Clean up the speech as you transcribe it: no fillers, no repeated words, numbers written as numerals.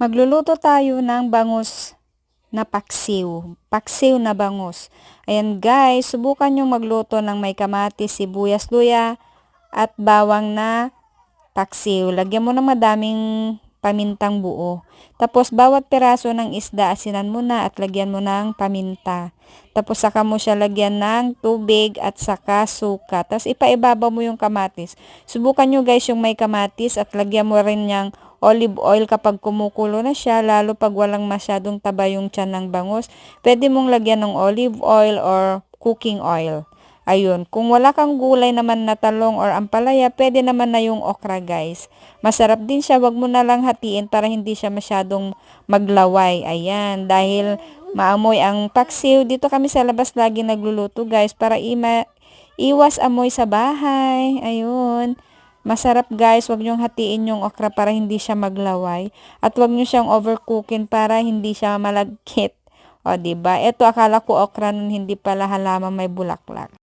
Magluluto tayo ng bangus na paksiw. Paksiw na bangus. Ayan guys, subukan nyo magluto ng may kamatis, sibuyas, luya at bawang na paksiw. Lagyan mo ng madaming pamintang buo. Tapos bawat piraso ng isda, asinan mo na at lagyan mo ng paminta. Tapos saka mo siya lagyan ng tubig at saka suka. Tapos ipaibabaw mo yung kamatis. Subukan nyo guys yung may kamatis at lagyan mo rin niyang olive oil kapag kumukulo na siya, lalo pag walang masyadong taba yung tiyan ng bangus. Pwede mong lagyan ng olive oil or cooking oil. Ayun, kung wala kang gulay naman na talong or ampalaya, pwede naman na yung okra guys. Masarap din siya, wag mo na lang hatiin para hindi siya masyadong maglaway. Ayan, dahil maamoy ang paksiw. Dito kami sa labas lagi nagluluto guys para iwas amoy sa bahay. Ayun. Masarap guys, wag nyong hatiin yung okra para hindi siya maglaway. At wag nyo siyang overcookin para hindi siya malagkit. O, diba? Ito akala ko okra nun, hindi pala halaman may bulaklak.